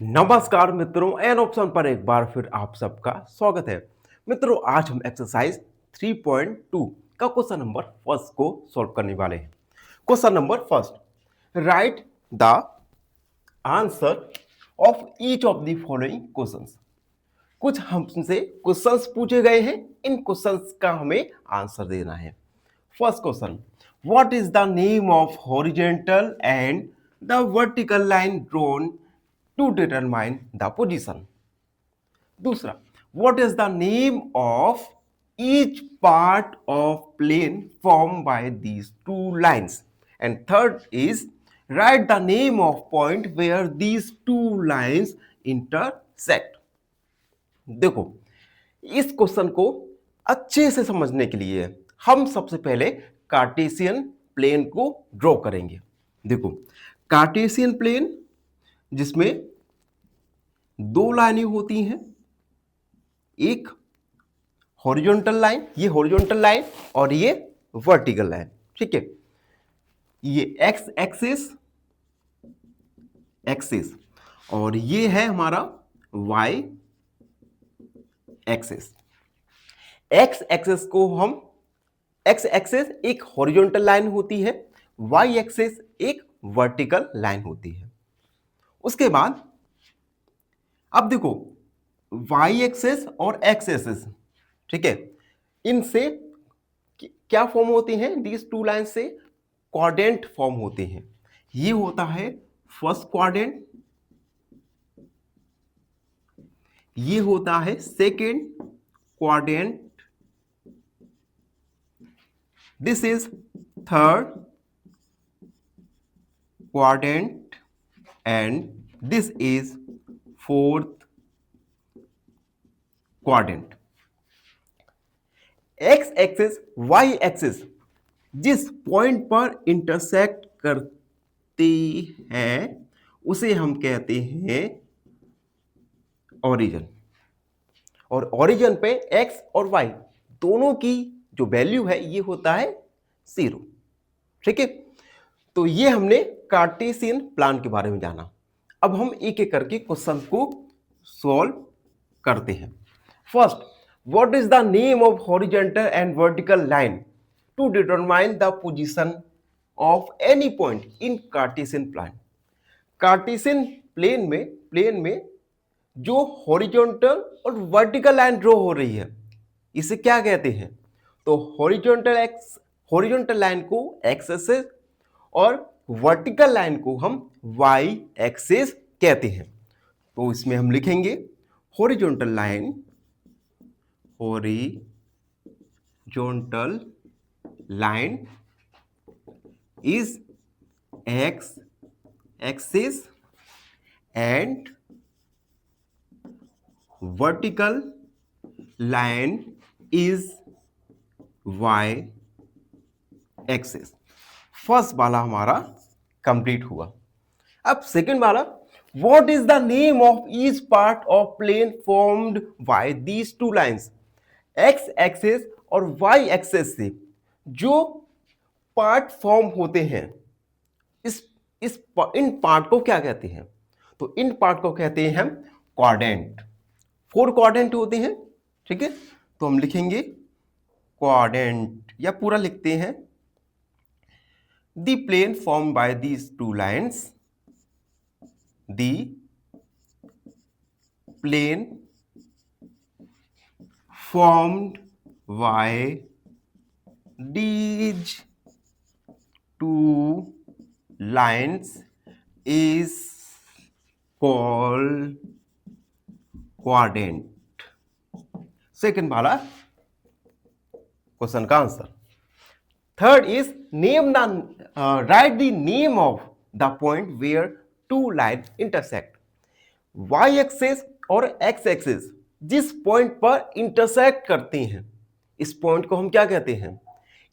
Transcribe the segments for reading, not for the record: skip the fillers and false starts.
नमस्कार मित्रों, an option पर एक बार फिर आप सबका स्वागत है। मित्रों, आज हम एक्सरसाइज 3.2 का क्वेश्चन नंबर फर्स्ट को सॉल्व करने वाले हैं। Question number first, right the answer of each of the following questions. कुछ हमसे क्वेश्चंस पूछे गए हैं, इन क्वेश्चंस का हमें आंसर देना है। First question, what is the name of horizontal and the vertical line drawn to determine the position. दूसरा, what is the name of each part of plane form by these two lines. And third is write the name of point where these two lines intersect. देखो, इस question को अच्छे से समझने के लिए हम सबसे पहले कार्टेशियन प्लेन को ड्रॉ करेंगे। देखो, कार्टेशियन प्लेन जिसमें दो लाइनें होती हैं, एक हॉरिजॉन्टल लाइन, ये हॉरिजॉन्टल लाइन और ये वर्टिकल लाइन, ठीक है। ये एक्स एक्सिस और ये है हमारा वाई एक्सिस। एक्स एक्सिस को हम, एक्स एक्सिस एक हॉरिजॉन्टल लाइन होती है, वाई एक्सिस एक वर्टिकल लाइन होती है। उसके बाद अब देखो, वाई एक्सिस और एक्स एक्सिस, ठीक है, इनसे क्या फॉर्म होती हैं? दीज टू लाइन से क्वाड्रेंट फॉर्म होते हैं। ये होता है फर्स्ट क्वाड्रेंट, ये होता है second quadrant, this is third quadrant and this is fourth quadrant. X axis Y axis जिस पॉइंट पर इंटरसेक्ट करती है उसे हम कहते हैं ओरिजिन। और ओरिजिन पे एक्स और वाई दोनों की जो वैल्यू है ये होता है 0, ठीक है। तो ये हमने कार्टेशियन प्लान के बारे में जाना। अब हम एक एक करके क्वेश्चन को सॉल्व करते हैं। First, what is the name of horizontal and vertical line to determine the position of any point in Cartesian plane. Cartesian plane में जो हॉरिजॉन्टल और वर्टिकल लाइन ड्रॉ हो रही है इसे क्या कहते हैं? तो हॉरिजॉन्टल लाइन को एक्स एक्सिस और वर्टिकल लाइन को हम वाई एक्सिस कहते हैं। तो इसमें हम लिखेंगे horizontal line is X axis and vertical line is Y axis. First वाला हमारा कंप्लीट हुआ। अब सेकंड वाला, what is the name of each part of plane formed by these two lines. X axis और वाई एक्सिस से जो part form होते हैं इन पार्ट को क्या कहते हैं? तो इन पार्ट को कहते हैं हम क्वाड्रेंट। 4 क्वाड्रेंट होते हैं, ठीक है। तो हम लिखेंगे क्वाड्रेंट या पूरा लिखते हैं, the plane form by these two lines, the plane formed by these two lines is called quadrant। Second वाला क्वेश्चन का answer. Third is name the write the name of the point where two line intersect. Y axis और X axis जिस point पर intersect करते हैं इस point को हम क्या कहते हैं?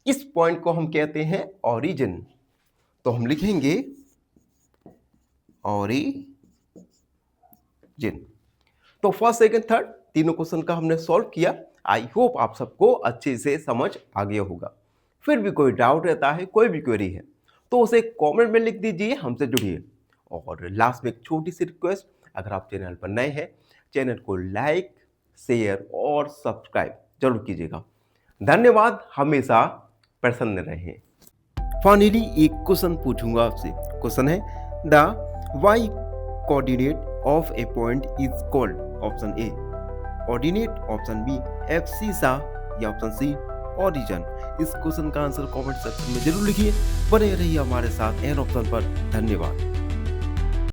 इस पॉइंट को हम कहते हैं ओरिजिन। तो हम लिखेंगे ओरिजिन। तो फर्स्ट सेकंड थर्ड तीनों क्वेश्चन का हमने सॉल्व किया। आई होप आप सबको अच्छे से समझ आ गया होगा। फिर भी कोई डाउट रहता है, कोई भी क्वेरी है तो उसे कमेंट में लिख दीजिए, हमसे जुड़िए। और लास्ट में एक छोटी सी रिक्वेस्ट, अगर आप चैनल पर नए हैं, चैनल को लाइक, शेयर और सब्सक्राइब जरूर कीजिएगा। धन्यवाद, हमेशा प्रसन्न रहें। फाइनली एक क्वेश्चन पूछूंगा आपसे। क्वेश्चन है the Y coordinate of a point is called. Option A ordinate, option B abscissa या ऑप्शन सी ओरिजिन। इस क्वेश्चन का आंसर कमेंट सेक्शन में जरूर लिखिए। बने रहिए हमारे साथ एन ऑप्शन पर। धन्यवाद।